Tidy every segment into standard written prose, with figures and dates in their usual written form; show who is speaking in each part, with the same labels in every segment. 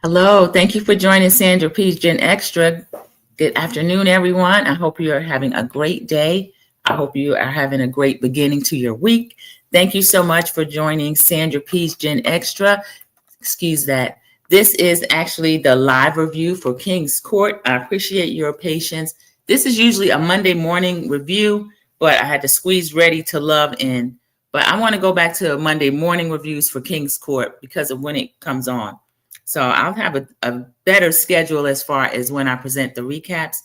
Speaker 1: Hello, thank you for joining Sandra Peete Gen Extra. Good afternoon, everyone. I hope you are having a great day. I hope you are having a great beginning to your week. Thank you so much for joining Sandra Peete Gen Extra. Excuse that. This is actually the live review for King's Court. I appreciate your patience. This is usually a Monday morning review, but I had to squeeze Ready to Love in. But I want to go back to Monday morning reviews for King's Court because of when it comes on. So I'll have a better schedule as far as when I present the recaps.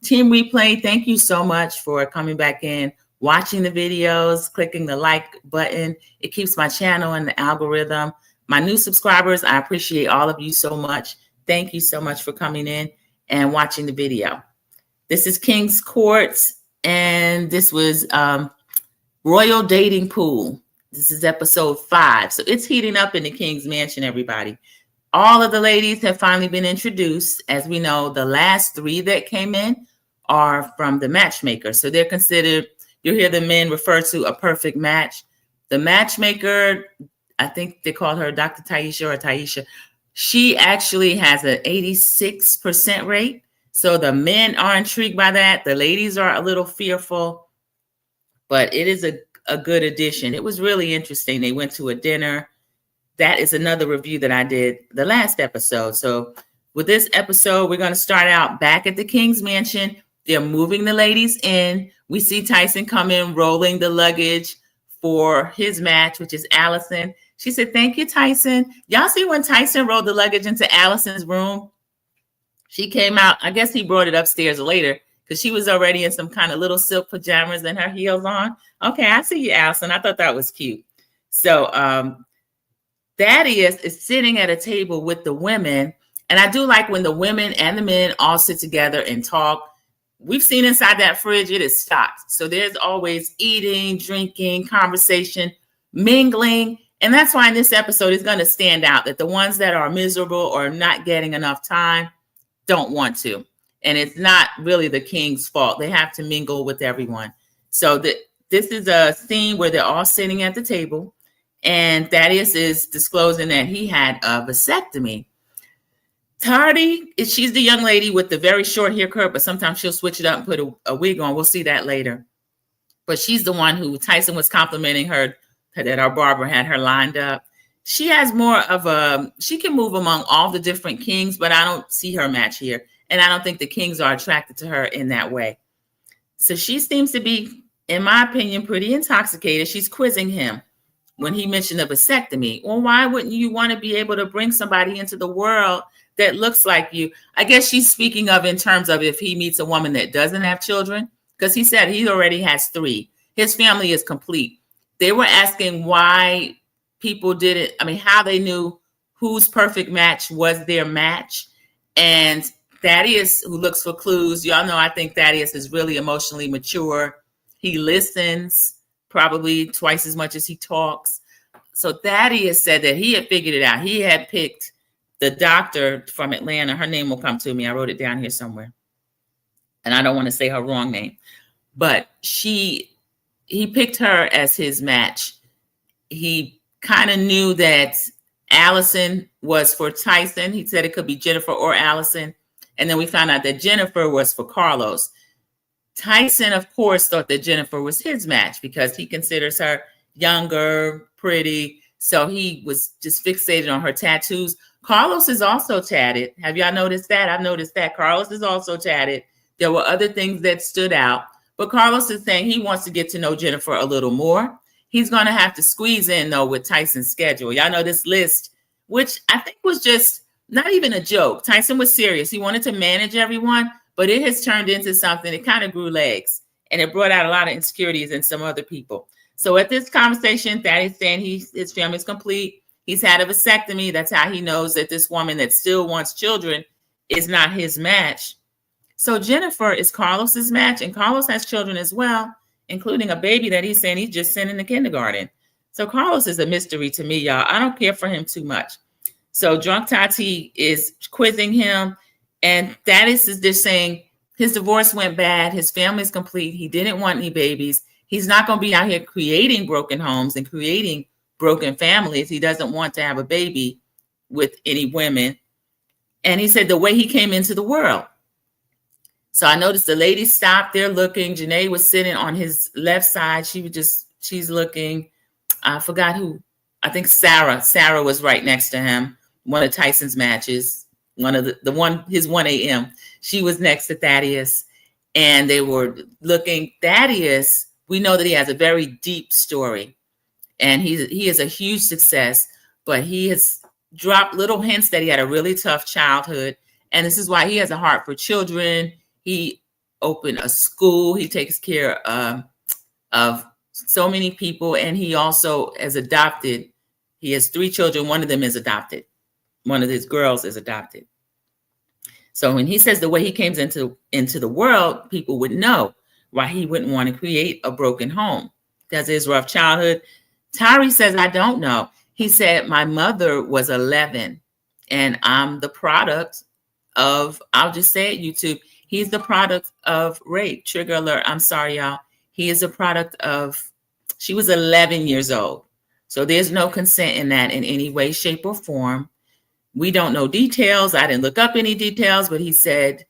Speaker 1: Team Replay, thank you so much for coming back in, watching the videos, clicking the like button. It keeps my channel in the algorithm. My new subscribers, I appreciate all of you so much. Thank you so much for coming in and watching the video. This is King's Court, and this was Royal Dating Pool. This is episode 5. So it's heating up in the King's Mansion, everybody. All of the ladies have finally been introduced. As we know, the last 3 that came in are from the matchmaker. So they're considered, you'll hear the men refer to a perfect match. The matchmaker, I think they call her Dr. Taisha or Taisha. She actually has an 86% rate. So the men are intrigued by that. The ladies are a little fearful, but it is a good addition. It was really interesting. They went to a dinner. That is another review that I did the last episode. So with this episode, we're going to start out back at the King's Mansion. They're moving the ladies in. We see Tyson come in, rolling the luggage for his match, which is Allison. She said, "Thank you, Tyson." Y'all see when Tyson rolled the luggage into Allison's room? She came out. I guess he brought it upstairs later because she was already in some kind of little silk pajamas and her heels on. Okay, I see you, Allison. I thought that was cute. So, Thaddeus is sitting at a table with the women. And I do like when the women and the men all sit together and talk. We've seen inside that fridge, it is stocked. So there's always eating, drinking, conversation, mingling. And that's why in this episode, it's going to stand out that the ones that are miserable or not getting enough time don't want to. And it's not really the king's fault. They have to mingle with everyone. So this is a scene where they're all sitting at the table. And Thaddeus is disclosing that he had a vasectomy. Tardy, she's the young lady with the very short haircut, but sometimes she'll switch it up and put a wig on. We'll see that later. But she's the one who Tyson was complimenting her that our barber had her lined up. She has more of she can move among all the different kings, but I don't see her match here. And I don't think the kings are attracted to her in that way. So she seems to be, in my opinion, pretty intoxicated. She's quizzing him. When he mentioned a vasectomy, well, why wouldn't you want to be able to bring somebody into the world that looks like you? I guess she's speaking of in terms of if he meets a woman that doesn't have children, because he said he already has 3. His family is complete. They were asking why people did it. I mean, how they knew whose perfect match was their match. And Thaddeus, who looks for clues, y'all know I think Thaddeus is really emotionally mature. He listens probably twice as much as he talks. So Thaddeus said that he had figured it out. He had picked the doctor from Atlanta. Her name will come to me. I wrote it down here somewhere. And I don't want to say her wrong name. But he picked her as his match. He kind of knew that Allison was for Tyson. He said it could be Jennifer or Allison. And then we found out that Jennifer was for Carlos. Tyson, of course, thought that Jennifer was his match because he considers her younger, pretty. So he was just fixated on her tattoos. Carlos is also tatted. Have y'all noticed that? I've noticed that. Carlos is also tatted. There were other things that stood out. But Carlos is saying he wants to get to know Jennifer a little more. He's going to have to squeeze in, though, with Tyson's schedule. Y'all know this list, which I think was just not even a joke. Tyson was serious. He wanted to manage everyone. But it has turned into something. It kind of grew legs, and it brought out a lot of insecurities in some other people. So at this conversation, Thaddeus saying his family's complete. He's had a vasectomy. That's how he knows that this woman that still wants children is not his match. So Jennifer is Carlos's match, and Carlos has children as well, including a baby that he's saying he's just sent into kindergarten. So Carlos is a mystery to me, y'all. I don't care for him too much. So Drunk Tati is quizzing him. And Thaddeus is just saying his divorce went bad. His family's complete. He didn't want any babies. He's not going to be out here creating broken homes and creating broken families. He doesn't want to have a baby with any women. And he said the way he came into the world. So I noticed the lady stopped there looking. Janae was sitting on his left side. She's looking. I forgot who. I think Sarah. Sarah was right next to him. One of Tyson's matches. One of his 1 a.m. She was next to Thaddeus. And they were looking. Thaddeus, we know that he has a very deep story. And he is a huge success. But he has dropped little hints that he had a really tough childhood. And this is why he has a heart for children. He opened a school. He takes care of so many people. And he also has adopted. He has 3 children. One of them is adopted. One of his girls is adopted. So when he says the way he came into the world, people would know why he wouldn't want to create a broken home because of his rough childhood. Tyree says, I don't know. He said, my mother was 11 and I'm the product of, I'll just say it, YouTube. He's the product of rape. Trigger alert. I'm sorry, y'all. He is a product of, she was 11 years old. So there's no consent in that in any way, shape, or form. We don't know details. I didn't look up any details, but he said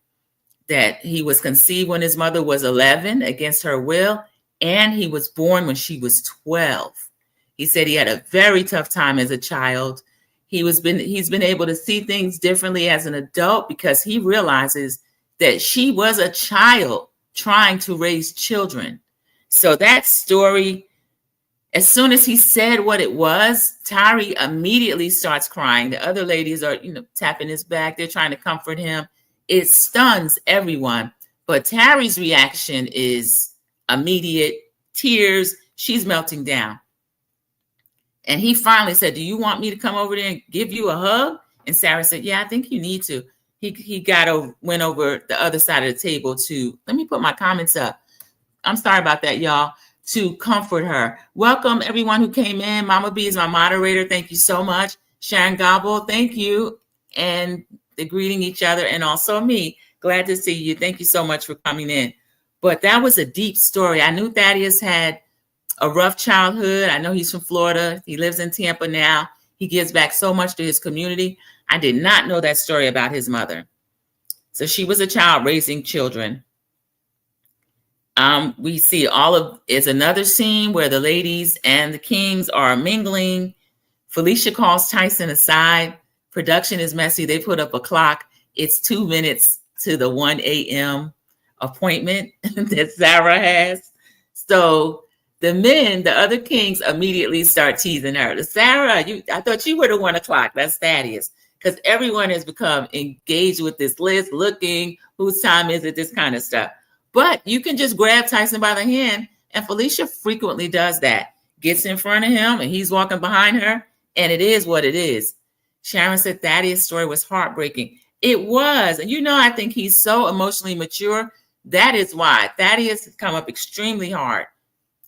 Speaker 1: that he was conceived when his mother was 11 against her will, and he was born when she was 12. He said he had a very tough time as a child. He's been able to see things differently as an adult because he realizes that she was a child trying to raise children. So that story, as soon as he said what it was, Tyree immediately starts crying. The other ladies are, tapping his back. They're trying to comfort him. It stuns everyone. But Tyree's reaction is immediate tears. She's melting down. And he finally said, do you want me to come over there and give you a hug? And Sarah said, yeah, I think you need to. He went over the other side of the table to, let me put my comments up. I'm sorry about that, y'all. To comfort her. Welcome everyone who came in. Mama B is my moderator. Thank you so much. Sharon Gobble, thank you. And they're greeting each other and also me. Glad to see you. Thank you so much for coming in. But that was a deep story. I knew Thaddeus had a rough childhood. I know he's from Florida. He lives in Tampa now. He gives back so much to his community. I did not know that story about his mother. So she was a child raising children. We see it's another scene where the ladies and the kings are mingling. Felicia calls Tyson aside. Production is messy. They put up a clock. It's 2 minutes to the 1 a.m. appointment that Sarah has. So the other kings immediately start teasing her. Sarah, I thought you were the 1 o'clock. That's Thaddeus. Because everyone has become engaged with this list, looking, whose time is it, this kind of stuff. But you can just grab Tyson by the hand, and Felicia frequently does that. Gets in front of him, and he's walking behind her, and it is what it is. Sharon said Thaddeus' story was heartbreaking. It was. And I think he's so emotionally mature. That is why Thaddeus has come up extremely hard.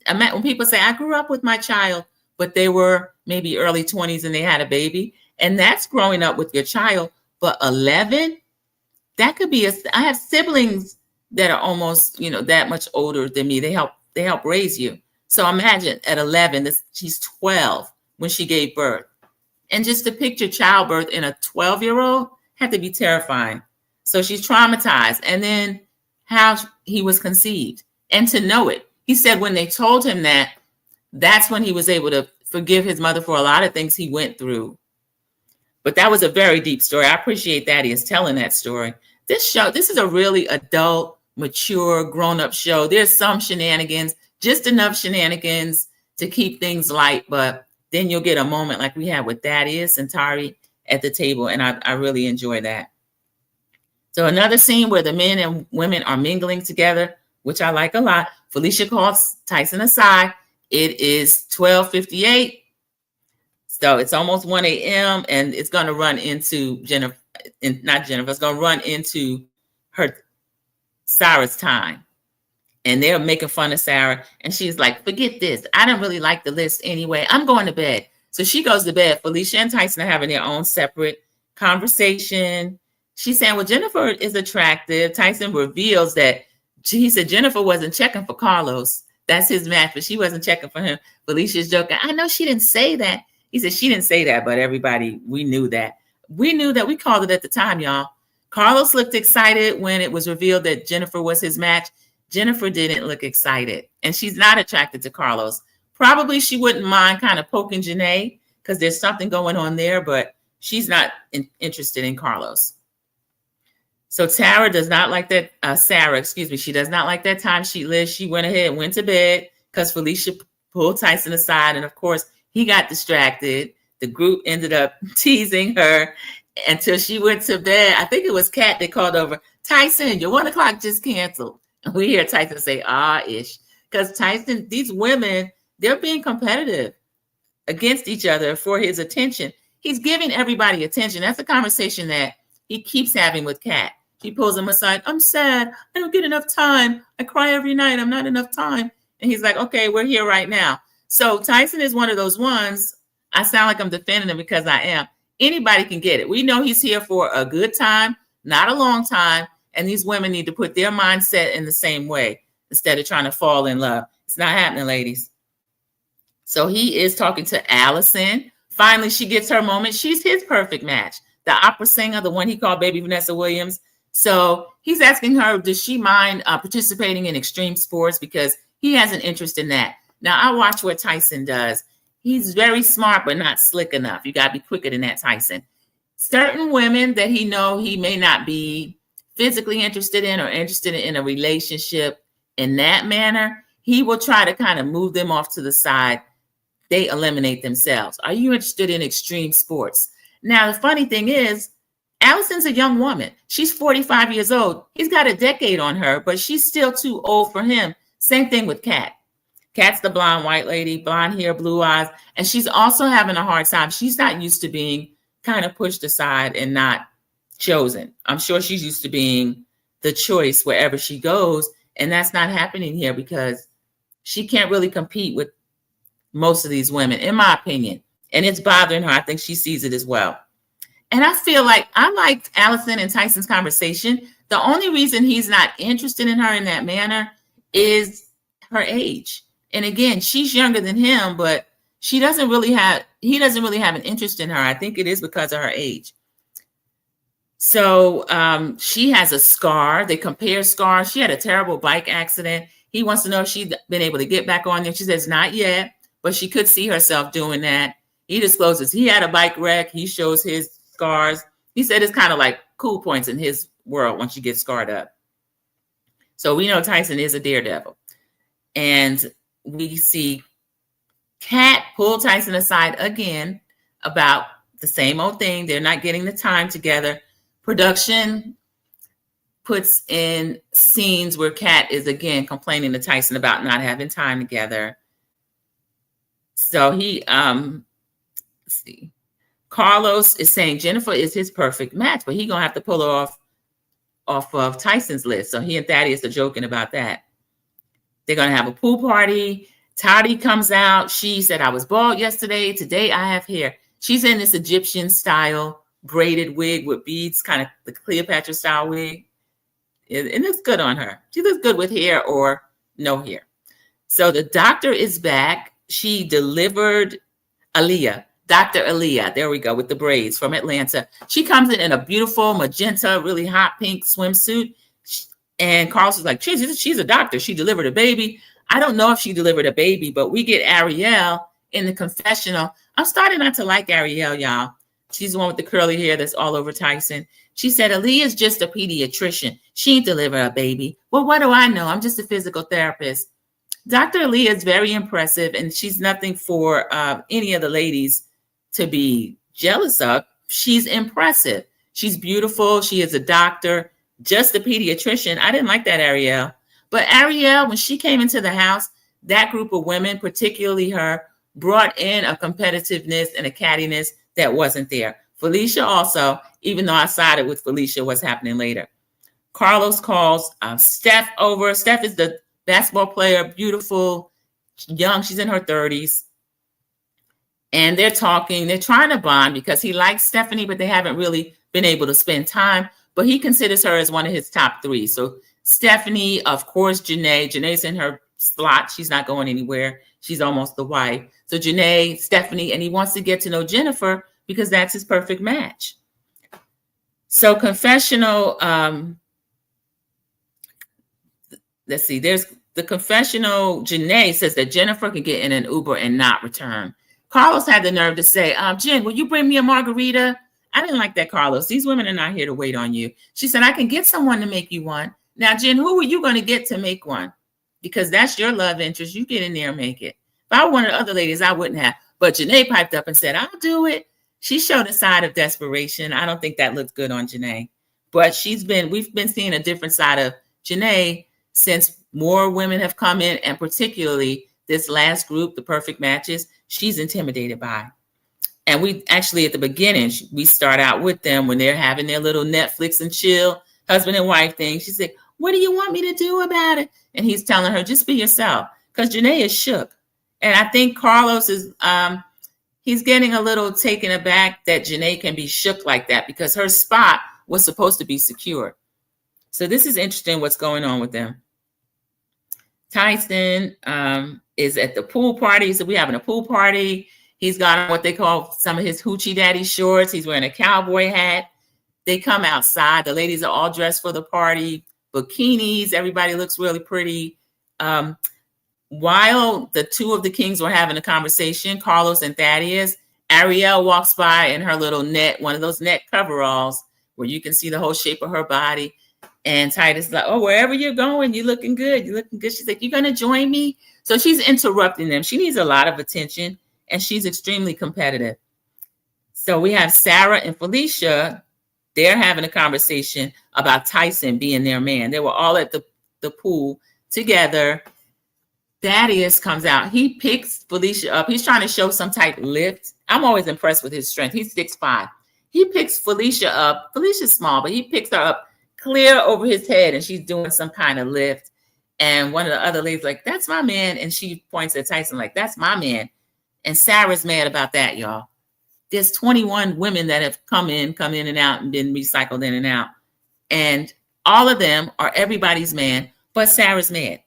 Speaker 1: When people say, I grew up with my child, but they were maybe early 20s and they had a baby, and that's growing up with your child. But 11, that could be I have siblings that are almost, that much older than me. They help raise you. So imagine at 11, she's 12 when she gave birth. And just to picture childbirth in a 12-year-old had to be terrifying. So she's traumatized. And then how he was conceived and to know it. He said when they told him that's when he was able to forgive his mother for a lot of things he went through. But that was a very deep story. I appreciate that he is telling that story. This is a really adult, mature, grown-up show. There's some shenanigans, just enough shenanigans to keep things light, but then you'll get a moment like we had with Thaddeus and Tari at the table, and I really enjoy that. So another scene where the men and women are mingling together, which I like a lot. Felicia calls Tyson aside. It is 12:58, so it's almost 1 a.m., and it's going to run into Jennifer. It's going to run into Sarah's time. And they're making fun of Sarah. And she's like, forget this. I don't really like the list anyway. I'm going to bed. So she goes to bed. Felicia and Tyson are having their own separate conversation. She's saying, well, Jennifer is attractive. Tyson reveals that he said Jennifer wasn't checking for Carlos. That's his match, but she wasn't checking for him. Felicia's joking. I know she didn't say that. He said she didn't say that, but everybody, we knew that. we knew that, we called it at the time, y'all. Carlos looked excited when it was revealed that Jennifer was his match. Jennifer didn't look excited, and she's not attracted to Carlos. Probably she wouldn't mind kind of poking Janae because there's something going on there, but she's not interested in Carlos. So Sarah does not like that. She does not like that timesheet list. She went ahead and went to bed because Felicia pulled Tyson aside, and of course he got distracted. The group ended up teasing her until she went to bed. I think it was Kat that called over, Tyson, your 1 o'clock just canceled. And we hear Tyson say, ish. Because Tyson, these women, they're being competitive against each other for his attention. He's giving everybody attention. That's a conversation that he keeps having with Kat. She pulls him aside. I'm sad. I don't get enough time. I cry every night. I'm not enough time. And he's like, okay, we're here right now. So Tyson is one of those ones. I sound like I'm defending him because I am. Anybody can get it. We know he's here for a good time, not a long time. And these women need to put their mindset in the same way instead of trying to fall in love. It's not happening, ladies. So he is talking to Allison. Finally, she gets her moment. She's his perfect match. The opera singer, the one he called Baby Vanessa Williams. So he's asking her, does she mind participating in extreme sports? Because he has an interest in that. Now, I watch what Tyson does. He's very smart, but not slick enough. You got to be quicker than that, Tyson. Certain women that he may not be physically interested in or interested in a relationship in that manner, he will try to kind of move them off to the side. They eliminate themselves. Are you interested in extreme sports? Now, the funny thing is, Allison's a young woman. She's 45 years old. He's got a decade on her, but she's still too old for him. Same thing with Kat. Kat's the blonde white lady, blonde hair, blue eyes, and she's also having a hard time. She's not used to being kind of pushed aside and not chosen. I'm sure she's used to being the choice wherever she goes, and that's not happening here because she can't really compete with most of these women, in my opinion, and it's bothering her. I think she sees it as well. And I feel like I liked Allison and Tyson's conversation. The only reason he's not interested in her in that manner is her age. And again, she's younger than him, but he doesn't really have an interest in her. I think it is because of her age. So she has a scar. They compare scars. She had a terrible bike accident. He wants to know if she's been able to get back on there. She says not yet, but she could see herself doing that. He discloses he had a bike wreck. He shows his scars. He said it's kind of like cool points in his world once you get scarred up. So we know Tyson is a daredevil. And we see Kat pull Tyson aside again about the same old thing. They're not getting the time together. Production puts in scenes where Kat is again complaining to Tyson about not having time together. So he, let's see. Carlos is saying Jennifer is his perfect match, but he's going to have to pull her off of Tyson's list. So he and Thaddeus are joking about that. They're going to have a pool party. Toddy comes out. She said, I was bald yesterday. Today I have hair. She's in this Egyptian style braided wig with beads, kind of the Cleopatra style wig. It looks good on her. She looks good with hair or no hair. So the doctor is back. She delivered Dr. Aaliyah, there we go, with the braids from Atlanta. She comes in a beautiful magenta, really hot pink swimsuit. And Carlos is like, she's a doctor. She delivered a baby. I don't know if she delivered a baby, but we get Ariel in the confessional. I'm starting not to like Ariel, y'all. She's the one with the curly hair that's all over Tyson. She said, Aaliyah's just a pediatrician. She ain't deliver a baby. Well, what do I know? I'm just a physical therapist. Dr. Aaliyah is very impressive, and she's nothing for any of the ladies to be jealous of. She's impressive. She's beautiful. She is a doctor, just a pediatrician. I didn't like that, Ariel. But Ariel, when she came into the house, that group of women, particularly her, brought in a competitiveness and a cattiness that wasn't there. Felicia also, even though I sided with Felicia, what's happening later. Carlos calls Steph over. Steph is the basketball player, beautiful, young. She's in her 30s. And they're talking. They're trying to bond because he likes Stephanie, but they haven't really been able to spend time. But he considers her as one of his top three. So Stephanie, of course, Janae. Janae's in her slot. She's not going anywhere. She's almost the wife. So Janae, Stephanie, and he wants to get to know Jennifer because that's his perfect match. So confessional, let's see, there's the confessional. Janae says that Jennifer could get in an Uber and not return. Carlos had the nerve to say, Jen, will you bring me a margarita? I didn't like that, Carlos. These women are not here to wait on you. She said, I can get someone to make you one. Now, Jen, who are you going to get to make one? Because that's your love interest. You get in there and make it. If I were one of the other ladies, I wouldn't have. But Janae piped up and said, I'll do it. She showed a side of desperation. I don't think that looks good on Janae. But we've been seeing a different side of Janae since more women have come in, and particularly this last group, the perfect matches, she's intimidated by. And we actually, at the beginning, we start out with them when they're having their little Netflix and chill husband and wife thing. She said, what do you want me to do about it? And he's telling her, just be yourself, because Janae is shook. And I think Carlos is, he's getting a little taken aback that Janae can be shook like that, because her spot was supposed to be secure. So this is interesting what's going on with them. Tyson is at the pool party. So we're having a pool party. He's got on what they call some of his hoochie daddy shorts. He's wearing a cowboy hat. They come outside. The ladies are all dressed for the party. Bikinis. Everybody looks really pretty. While the two of the kings were having a conversation, Carlos and Thaddeus, Ariel walks by in her little net, one of those net coveralls where you can see the whole shape of her body. And Titus is like, oh, wherever you're going, you're looking good. You're looking good. She's like, you're going to join me? So she's interrupting them. She needs a lot of attention, and she's extremely competitive. So we have Sarah and Felicia. They're having a conversation about Tyson being their man. They were all at the pool together. Thaddeus comes out. He picks Felicia up. He's trying to show some type of lift. I'm always impressed with his strength. He's 6'5". He picks Felicia up. Felicia's small, but he picks her up clear over his head, and she's doing some kind of lift. And one of the other ladies like, that's my man. And she points at Tyson like, that's my man. And Sarah's mad about that, y'all. There's 21 women that have come in and out and been recycled in and out. And all of them are everybody's man, but Sarah's mad.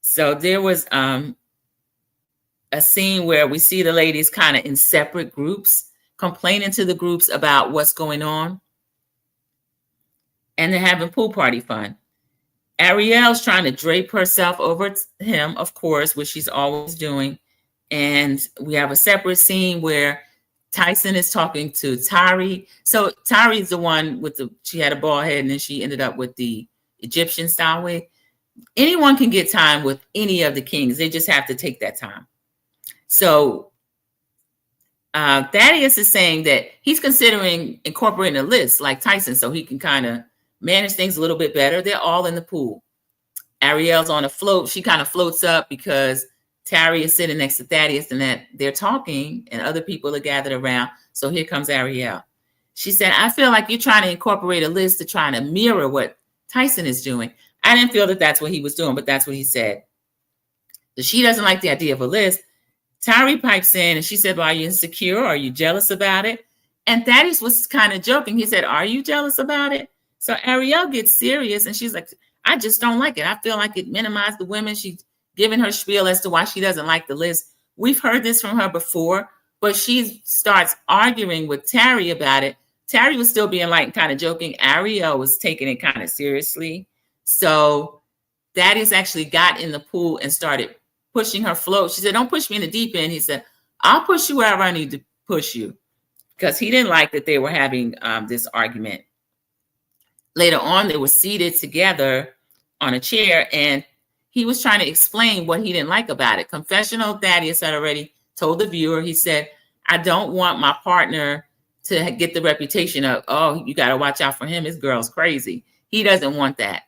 Speaker 1: So there was a scene where we see the ladies kind of in separate groups, complaining to the groups about what's going on. And they're having pool party fun. Ariel's trying to drape herself over him, of course, which she's always doing. And we have a separate scene where Tyson is talking to Tari. So Tari's the one with she had a bald head, and then she ended up with the Egyptian style wig. Anyone can get time with any of the kings. They just have to take that time. So Thaddeus is saying that he's considering incorporating a list like Tyson so he can kind of manage things a little bit better. They're all in the pool. Ariel's on a float. She kind of floats up because Tari is sitting next to Thaddeus, and that they're talking and other people are gathered around. So here comes Ariel. She said, I feel like you're trying to incorporate a list to try to mirror what Tyson is doing. I didn't feel that that's what he was doing, but that's what he said. So she doesn't like the idea of a list. Tari pipes in and she said, well, are you insecure? Are you jealous about it? And Thaddeus was kind of joking. He said, are you jealous about it? So Ariel gets serious and she's like, I just don't like it. I feel like it minimized the women. She's giving her spiel as to why she doesn't like the list. We've heard this from her before, but she starts arguing with Tari about it. Tari was still being light and kind of joking. Ariel was taking it kind of seriously. So Thaddeus actually got in the pool and started pushing her float. She said, don't push me in the deep end. He said, I'll push you wherever I need to push you, because he didn't like that they were having this argument. Later on, they were seated together on a chair, and he was trying to explain what he didn't like about it. Confessional Thaddeus had already told the viewer, he said, I don't want my partner to get the reputation of, oh, you got to watch out for him. His girl's crazy. He doesn't want that.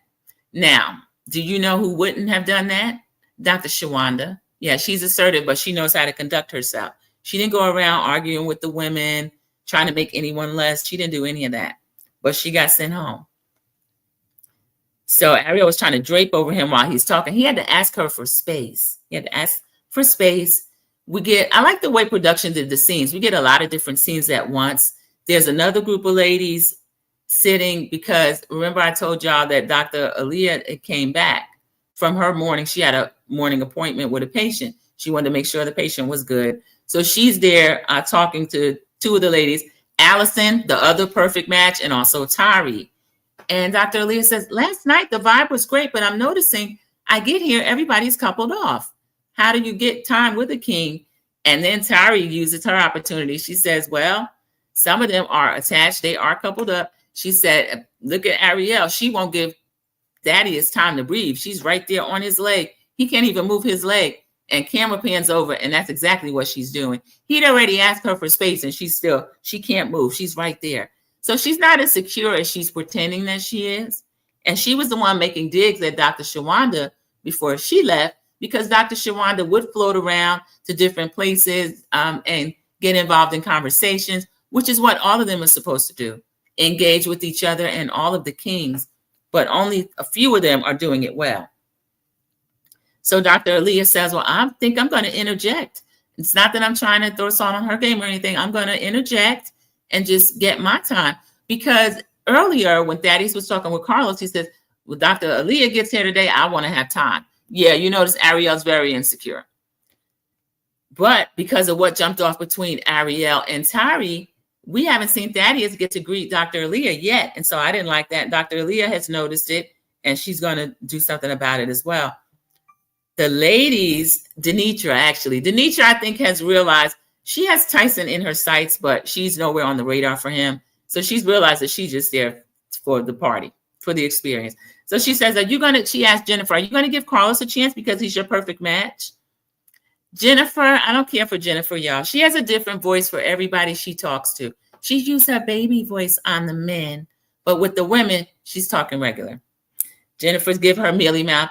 Speaker 1: Now, do you know who wouldn't have done that? Dr. Shawanda. Yeah, she's assertive, but she knows how to conduct herself. She didn't go around arguing with the women, trying to make anyone less. She didn't do any of that, but she got sent home. So Ariel was trying to drape over him while he's talking. He had to ask her for space. He had to ask for space. I like the way production did the scenes. We get a lot of different scenes at once. There's another group of ladies sitting because remember I told y'all that Dr. Aaliyah came back from her morning. She had a morning appointment with a patient. She wanted to make sure the patient was good. So she's there talking to two of the ladies. Allison, the other perfect match, and also Tari. And Dr. Aaliyah says, last night the vibe was great, but I'm noticing I get here, everybody's coupled off. How do you get time with a king? And then Tari uses her opportunity. She says, well, some of them are attached. They are coupled up. She said, look at Ariel. She won't give Thaddeus time to breathe. She's right there on his leg. He can't even move his leg. And camera pans over, and that's exactly what she's doing. He'd already asked her for space, and she can't move. She's right there. So she's not as secure as she's pretending that she is. And she was the one making digs at Dr. Shawanda before she left, because Dr. Shawanda would float around to different places and get involved in conversations, which is what all of them are supposed to do, engage with each other and all of the kings, but only a few of them are doing it well. So Dr. Aaliyah says, well, I think I'm going to interject. It's not that I'm trying to throw salt on her game or anything. I'm going to interject and just get my time. Because earlier when Thaddeus was talking with Carlos, he says, well, Dr. Aaliyah gets here today, I want to have time. Yeah, you notice Ariel's very insecure. But because of what jumped off between Ariel and Tari, we haven't seen Thaddeus get to greet Dr. Aaliyah yet. And so I didn't like that. Dr. Aaliyah has noticed it, and she's going to do something about it as well. The ladies, Denitra, I think, has realized she has Tyson in her sights, but she's nowhere on the radar for him. So she's realized that she's just there for the party, for the experience. So she says, she asked Jennifer, are you going to give Carlos a chance because he's your perfect match? Jennifer, I don't care for Jennifer, y'all. She has a different voice for everybody she talks to. She used her baby voice on the men, but with the women, she's talking regular. Jennifer's give her mealy mouth.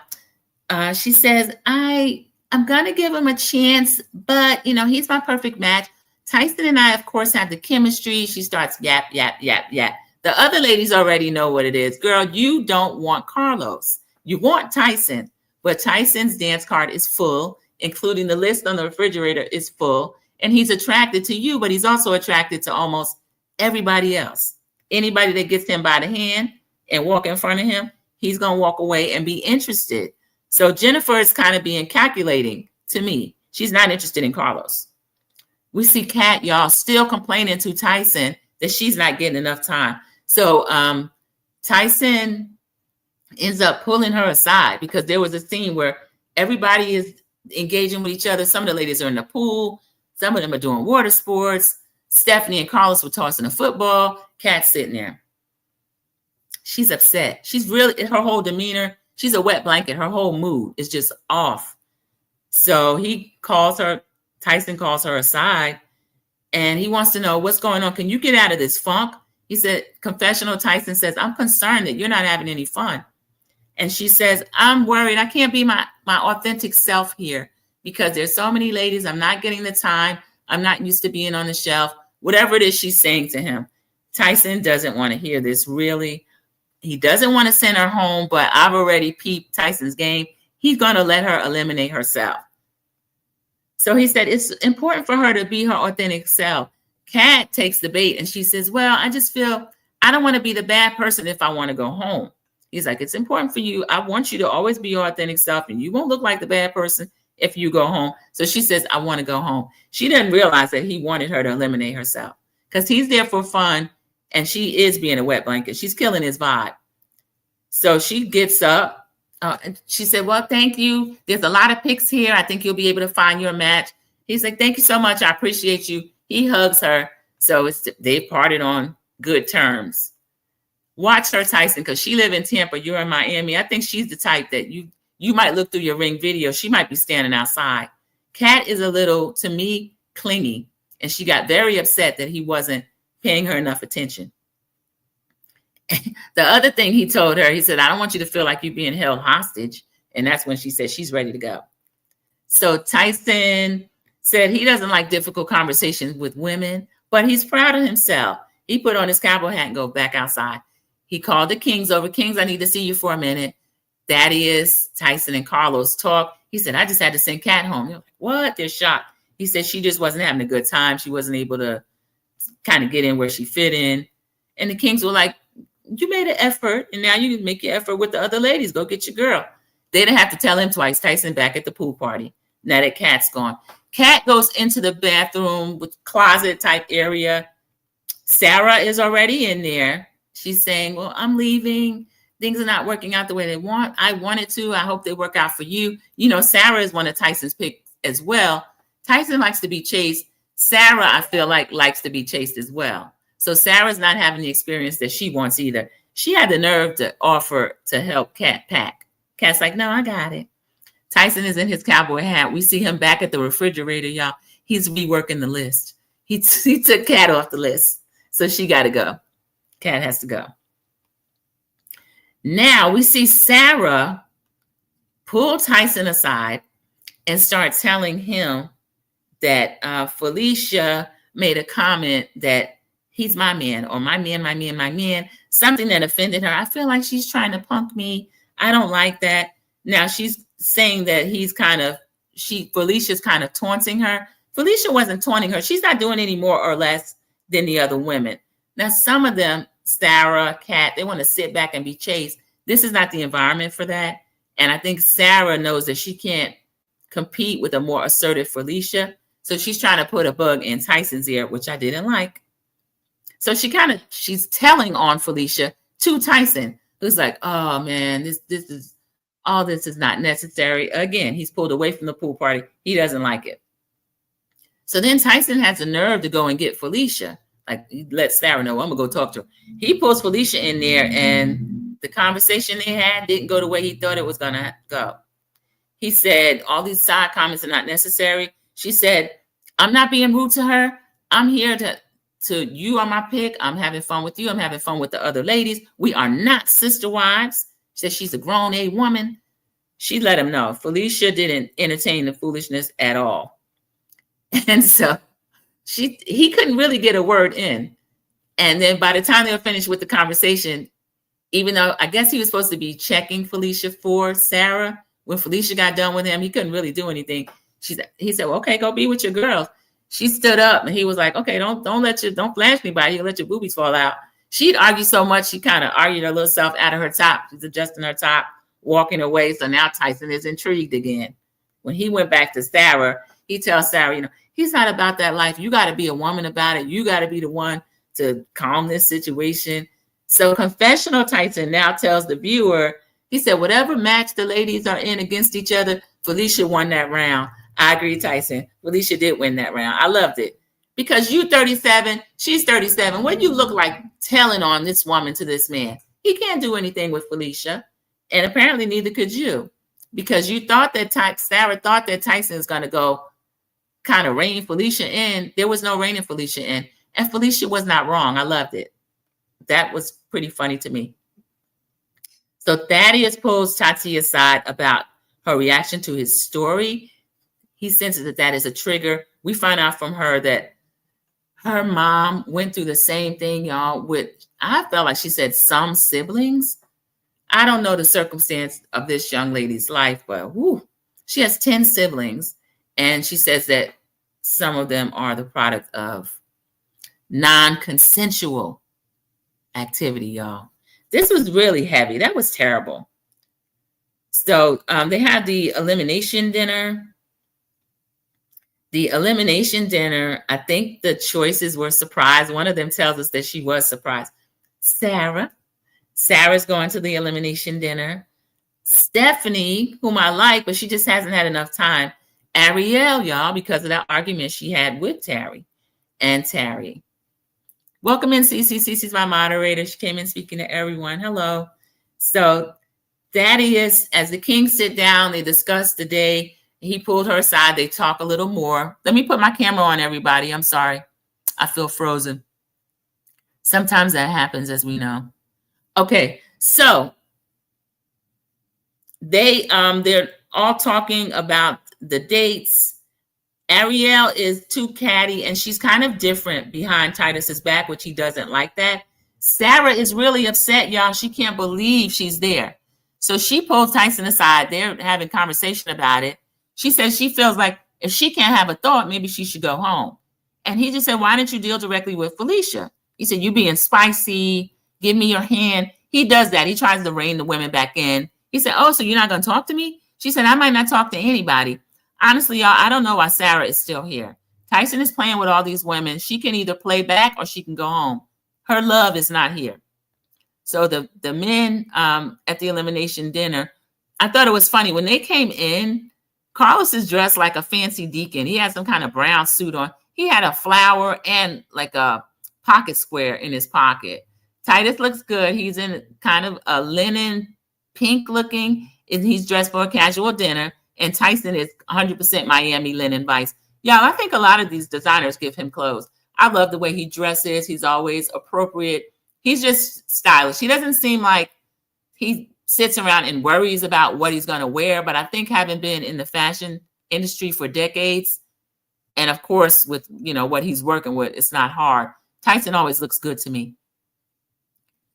Speaker 1: She says, I'm going to give him a chance, but, he's my perfect match. Tyson and I, of course, have the chemistry. She starts yap, yap, yap, yap. The other ladies already know what it is. Girl, you don't want Carlos. You want Tyson, but Tyson's dance card is full, including the list on the refrigerator is full, and he's attracted to you, but he's also attracted to almost everybody else. Anybody that gets him by the hand and walk in front of him, he's going to walk away and be interested. So Jennifer is kind of being calculating to me. She's not interested in Carlos. We see Kat, y'all, still complaining to Tyson that she's not getting enough time. So Tyson ends up pulling her aside because there was a scene where everybody is engaging with each other. Some of the ladies are in the pool. Some of them are doing water sports. Stephanie and Carlos were tossing a football. Kat's sitting there. She's upset. She's really, her whole demeanor, she's a wet blanket. Her whole mood is just off. So Tyson calls her aside, and he wants to know what's going on. Can you get out of this funk? He said, confessional. Tyson says, I'm concerned that you're not having any fun. And she says, I'm worried. I can't be my authentic self here because there's so many ladies. I'm not getting the time. I'm not used to being on the shelf. Whatever it is she's saying to him. Tyson doesn't want to hear this, really. He doesn't want to send her home, but I've already peeped Tyson's game. He's going to let her eliminate herself. So he said it's important for her to be her authentic self. Kat takes the bait and she says, well, I just feel I don't want to be the bad person if I want to go home. He's like, it's important for you. I want you to always be your authentic self, and you won't look like the bad person if you go home. So she says, I want to go home. She didn't realize that he wanted her to eliminate herself because he's there for fun, and she is being a wet blanket. She's killing his vibe. So she gets up. And she said, well, thank you. There's a lot of pics here. I think you'll be able to find your match. He's like, thank you so much. I appreciate you. He hugs her. So they parted on good terms. Watch her, Tyson, because she live in Tampa. You're in Miami. I think she's the type that you might look through your Ring video. She might be standing outside. Kat is a little, to me, clingy. And she got very upset that he wasn't paying her enough attention. The other thing he told her, he said, I don't want you to feel like you're being held hostage. And that's when she said she's ready to go. So Tyson said he doesn't like difficult conversations with women, but he's proud of himself. He put on his cowboy hat and go back outside. He called the Kings over. Kings, I need to see you for a minute. Thaddeus, Tyson, and Carlos talk. He said, I just had to send Kat home. They're like, what? They're shocked. He said she just wasn't having a good time. She wasn't able to kind of get in where she fit in. And the Kings were like, you made an effort, and now you can make your effort with the other ladies. Go get your girl. They didn't have to tell him twice. Tyson back at the pool party. Now that Kat's gone. Kat goes into the bathroom with closet type area. Sarah is already in there. She's saying, well, I'm leaving. Things are not working out the way they want. I wanted to. I hope they work out for you. You know, Sarah is one of Tyson's picks as well. Tyson likes to be chased. Sarah, I feel like, likes to be chased as well. So Sarah's not having the experience that she wants either. She had the nerve to offer to help Kat pack. Kat's like, no, I got it. Tyson is in his cowboy hat. We see him back at the refrigerator, y'all. He's reworking the list. He took Kat off the list. So she got to go. Kat has to go. Now we see Sarah pull Tyson aside and start telling him that Felicia made a comment that he's my man, or my man, something that offended her. I feel like she's trying to punk me. I don't like that. Now she's saying that Felicia's kind of taunting her. Felicia wasn't taunting her. She's not doing any more or less than the other women. Now, some of them, Sarah, Kat, they want to sit back and be chased. This is not the environment for that. And I think Sarah knows that she can't compete with a more assertive Felicia. So she's trying to put a bug in Tyson's ear, which I didn't like. So she's telling on Felicia to Tyson, who's like, oh man, this is not necessary. Again, he's pulled away from the pool party. He doesn't like it. So then Tyson has the nerve to go and get Felicia. Like, he lets Sarah know, I'm gonna go talk to her. He pulls Felicia in there, and the conversation they had didn't go the way he thought it was gonna go. He said, all these side comments are not necessary. She said, I'm not being rude to her. I'm here to you are my pick. I'm having fun with you. I'm having fun with the other ladies. We are not sister wives. She said she's a grown A woman. She let him know. Felicia didn't entertain the foolishness at all. And so he couldn't really get a word in. And then by the time they were finished with the conversation, even though I guess he was supposed to be checking Felicia for Sarah, when Felicia got done with him, he couldn't really do anything. He said, well, okay, go be with your girls. She stood up and he was like, okay, don't flash anybody. You'll let your boobies fall out. She'd argue so much. She kind of argued her little self out of her top. She's adjusting her top, walking away. So now Tyson is intrigued again. When he went back to Sarah, he tells Sarah, he's not about that life. You got to be a woman about it. You got to be the one to calm this situation. So confessional Tyson now tells the viewer, he said, whatever match the ladies are in against each other, Felicia won that round. I agree, Tyson. Felicia did win that round. I loved it. Because you 37, she's 37. What do you look like telling on this woman to this man? He can't do anything with Felicia. And apparently neither could you. Because you thought that Sarah thought that Tyson is going to go kind of rein Felicia in. There was no reining Felicia in. And Felicia was not wrong. I loved it. That was pretty funny to me. So Thaddeus pulls Tati aside about her reaction to his story. He senses that is a trigger. We find out from her that her mom went through the same thing, y'all, with, I felt like she said some siblings. I don't know the circumstance of this young lady's life, but she has 10 siblings. And she says that some of them are the product of non-consensual activity, y'all. This was really heavy. That was terrible. So they had the elimination dinner. The elimination dinner, I think the choices were surprised. One of them tells us that she was surprised. Sarah's going to the elimination dinner. Stephanie, whom I like, but she just hasn't had enough time. Ariel, y'all, because of that argument she had with Terry. Welcome in, Cece. Cece's my moderator. She came in speaking to everyone. Hello. So Thaddeus, as the kings sit down, they discuss the day. He pulled her aside. They talk a little more. Let me put my camera on, everybody. I'm sorry. I feel frozen. Sometimes that happens, as we know. Okay, so they're all talking about the dates. Ariel is too catty, and she's kind of different behind Titus's back, which he doesn't like that. Sarah is really upset, y'all. She can't believe she's there. So she pulls Tyson aside. They're having conversation about it. She says she feels like if she can't have a thought, maybe she should go home. And he just said, why didn't you deal directly with Felicia? He said, you being spicy, give me your hand. He does that. He tries to rein the women back in. He said, oh, so you're not going to talk to me? She said, I might not talk to anybody. Honestly, y'all, I don't know why Sarah is still here. Tyson is playing with all these women. She can either play back or she can go home. Her love is not here. So the men at the elimination dinner, I thought it was funny. When they came in, Carlos is dressed like a fancy deacon. He had some kind of brown suit on. He had a flower and like a pocket square in his pocket. Titus looks good. He's in kind of a linen pink looking. He's dressed for a casual dinner. And Tyson is 100% Miami linen Vice. Y'all, I think a lot of these designers give him clothes. I love the way he dresses. He's always appropriate. He's just stylish. He doesn't seem like he sits around and worries about what he's going to wear. But I think having been in the fashion industry for decades, and of course with, you know, what he's working with, it's not hard. Tyson always looks good to me.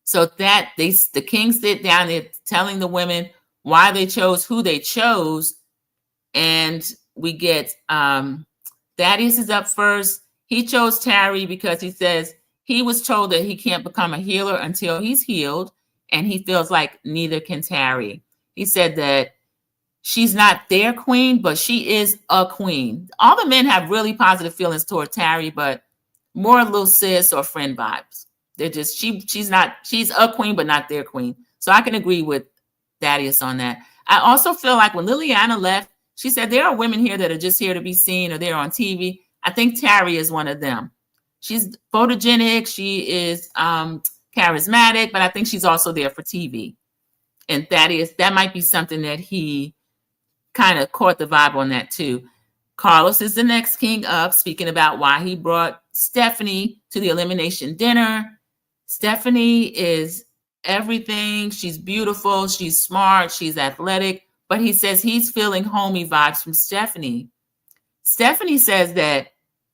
Speaker 1: So that the kings sit down, they're telling the women why they chose who they chose. And we get Thaddeus is up first. He chose Terry because he says he was told that he can't become a healer until he's healed. And he feels like neither can Terry. He said that she's not their queen, but she is a queen. All the men have really positive feelings toward Terry, but more little sis or friend vibes. They're just, she's a queen, but not their queen. So I can agree with Thaddeus on that. I also feel like when Liliana left, she said there are women here that are just here to be seen or they're on TV. I think Terry is one of them. She's photogenic. She is charismatic, but I think she's also there for TV. And Thaddeus, that might be something that he kind of caught the vibe on that too. Carlos is the next king up, speaking about why he brought Stephanie to the elimination dinner. Stephanie is everything. She's beautiful. She's smart. She's athletic. But he says he's feeling homey vibes from Stephanie. Stephanie says that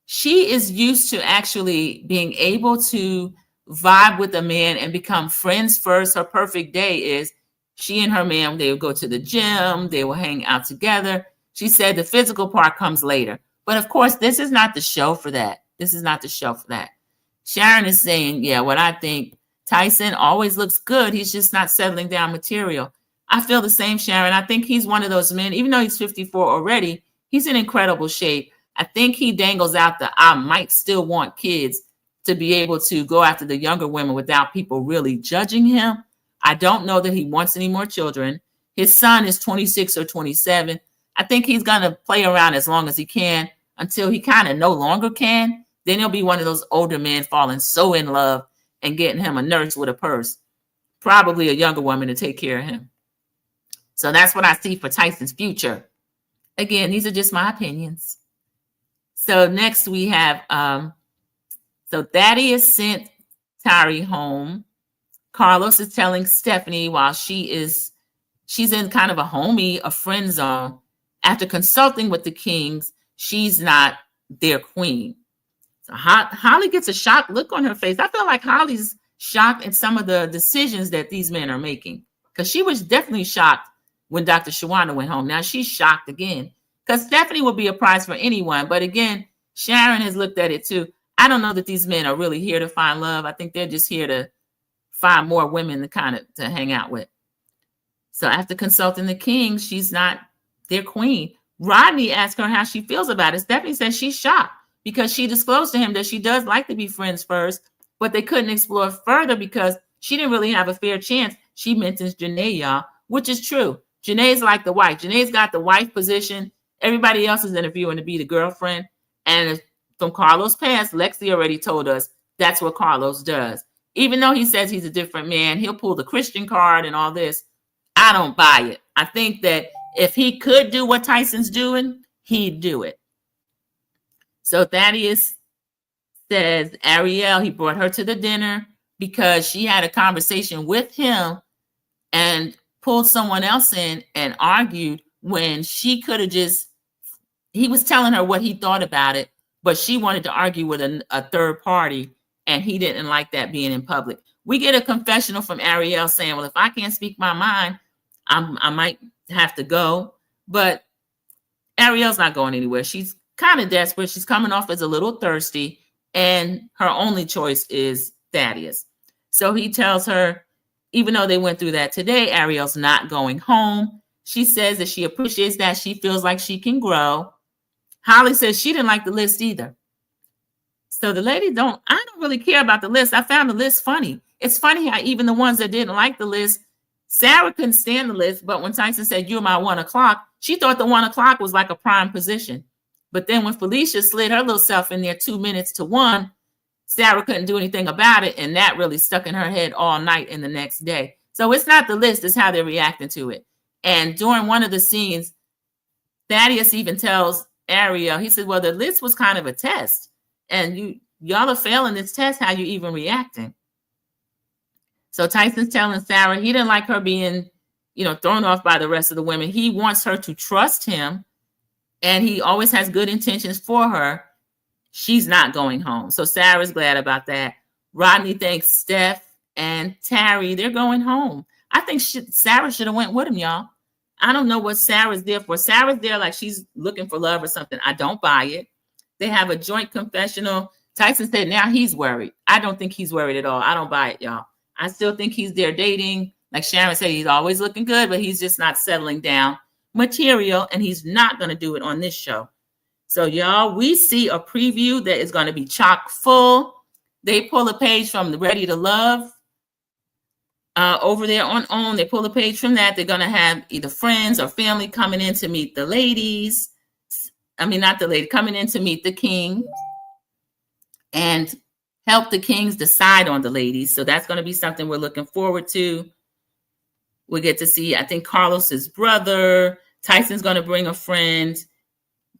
Speaker 1: she is used to actually being able to vibe with a man and become friends first. Her perfect day is she and her man, they will go to the gym. They will hang out together. She said the physical part comes later. But of course, this is not the show for that. This is not the show for that. Sharon is saying, yeah, what I think, Tyson always looks good. He's just not settling down material. I feel the same, Sharon. I think he's one of those men, even though he's 54 already, he's in incredible shape. I think he dangles out the I might still want kids to be able to go after the younger women without people really judging him. I don't know that he wants any more children. His son is 26 or 27. I think he's going to play around as long as he can until he kind of no longer can. Then he'll be one of those older men falling so in love and getting him a nurse with a purse, probably a younger woman to take care of him. So that's what I see for Tyson's future. Again, these are just my opinions. So next we have, so Thaddeus sent Tari home. Carlos is telling Stephanie while she's in kind of a friend zone. After consulting with the kings, she's not their queen. So Holly gets a shocked look on her face. I feel like Holly's shocked at some of the decisions that these men are making, because she was definitely shocked when Dr. Shawana went home. Now she's shocked again, because Stephanie would be a prize for anyone. But again, Sharon has looked at it too. I don't know that these men are really here to find love. I think they're just here to find more women to hang out with. So after consulting the king, she's not their queen. Rodney asked her how she feels about it. Stephanie says she's shocked because she disclosed to him that she does like to be friends first, but they couldn't explore further because she didn't really have a fair chance. She mentions Janae, y'all, which is true. Janae's like the wife. Janae's got the wife position. Everybody else is interviewing to be the girlfriend. And from Carlos' past, Lexi already told us that's what Carlos does. Even though he says he's a different man, he'll pull the Christian card and all this. I don't buy it. I think that if he could do what Tyson's doing, he'd do it. So Thaddeus says Ariel, he brought her to the dinner because she had a conversation with him and pulled someone else in and argued when she could have he was telling her what he thought about it, but she wanted to argue with a third party, and he didn't like that being in public. We get a confessional from Ariel saying, well, if I can't speak my mind, I might have to go. But Ariel's not going anywhere. She's kind of desperate. She's coming off as a little thirsty, and her only choice is Thaddeus. So he tells her, even though they went through that today, Ariel's not going home. She says that she appreciates that. She feels like she can grow. Holly says she didn't like the list either. So the lady I don't really care about the list. I found the list funny. It's funny how even the ones that didn't like the list, Sarah couldn't stand the list, but when Tyson said, "You're my 1 o'clock," she thought the 1 o'clock was like a prime position. But then when Felicia slid her little self in there 2 minutes to 1, Sarah couldn't do anything about it, and that really stuck in her head all night and the next day. So it's not the list, it's how they're reacting to it. And during one of the scenes, Thaddeus even tells Ariel, he said, well, the list was kind of a test, and y'all are failing this test, how you even reacting? So Tyson's telling Sarah he didn't like her being, thrown off by the rest of the women. He wants her to trust him, and he always has good intentions for her. She's not going home. So Sarah's glad about that. Rodney thinks Steph and Terry, they're going home. I think Sarah should have went with him, y'all. I don't know what Sarah's there for. Sarah's there like she's looking for love or something. I don't buy it. They have a joint confessional. Tyson said now he's worried. I don't think he's worried at all. I don't buy it, y'all. I still think he's there dating. Like Sharon said, he's always looking good, but he's just not settling down material, and he's not going to do it on this show. So, y'all, we see a preview that is going to be chock full. They pull a page from the Ready to Love over there on OWN. They pull a page from that. They're going to have either friends or family coming in to meet the ladies. I mean, not the lady, coming in to meet the king and help the kings decide on the ladies. So that's going to be something we're looking forward to. We get to see, I think, Carlos's brother. Tyson's going to bring a friend.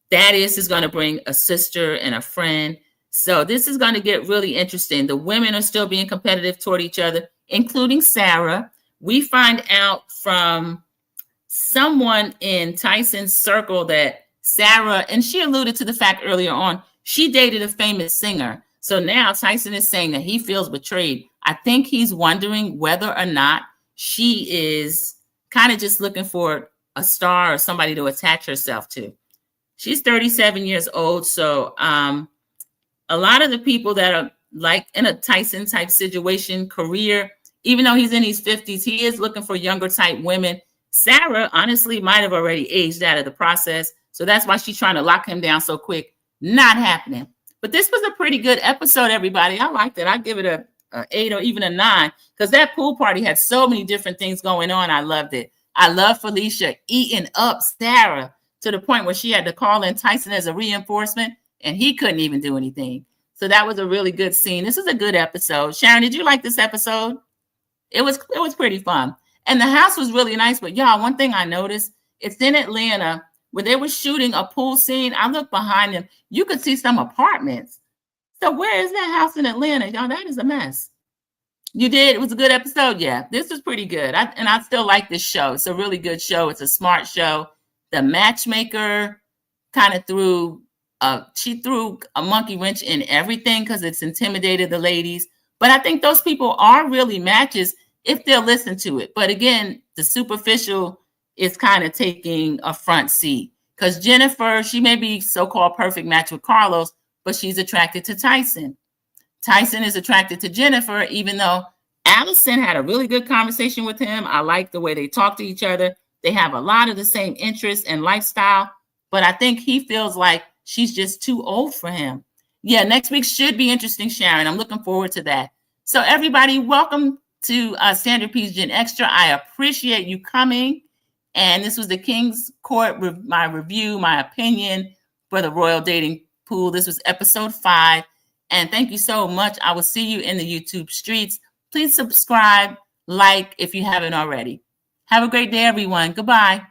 Speaker 1: Thaddeus is going to bring a sister and a friend. So this is going to get really interesting. The women are still being competitive toward each other, including Sarah. We find out from someone in Tyson's circle that Sarah, and she alluded to the fact earlier on, she dated a famous singer. So now Tyson is saying that he feels betrayed. I think he's wondering whether or not she is kind of just looking for a star or somebody to attach herself to. She's 37 years old. So a lot of the people that are like in a Tyson type situation, career, even though he's in his 50s, he is looking for younger type women. Sarah, honestly, might have already aged out of the process. So that's why she's trying to lock him down so quick. Not happening. But this was a pretty good episode, everybody. I liked it. I'd give it a 8 or even a 9 because that pool party had so many different things going on. I loved it. I love Felicia eating up Sarah to the point where she had to call in Tyson as a reinforcement, and he couldn't even do anything. So that was a really good scene. This is a good episode. Sharon, did you like this episode? It was pretty fun. And the house was really nice. But y'all, one thing I noticed, it's in Atlanta where they were shooting a pool scene. I looked behind them. You could see some apartments. So where is that house in Atlanta? Y'all, that is a mess. You did? It was a good episode? Yeah, this was pretty good. I still like this show. It's a really good show. It's a smart show. The matchmaker kind of threw a monkey wrench in everything because it's intimidated the ladies. But I think those people are really matches if they'll listen to it. But again, the superficial is kind of taking a front seat because Jennifer, she may be so-called perfect match with Carlos, but she's attracted to Tyson. Tyson is attracted to Jennifer, even though Allison had a really good conversation with him. I like the way they talk to each other. They have a lot of the same interests and lifestyle, but I think he feels like she's just too old for him. Yeah, next week should be interesting, Sharon. I'm looking forward to that. So everybody, welcome to Sandra P's Gen Extra. I appreciate you coming. And this was the King's Court, my review, my opinion for the Royal Dating Pool. This was episode 5. And thank you so much. I will see you in the YouTube streets. Please subscribe, like if you haven't already. Have a great day, everyone. Goodbye.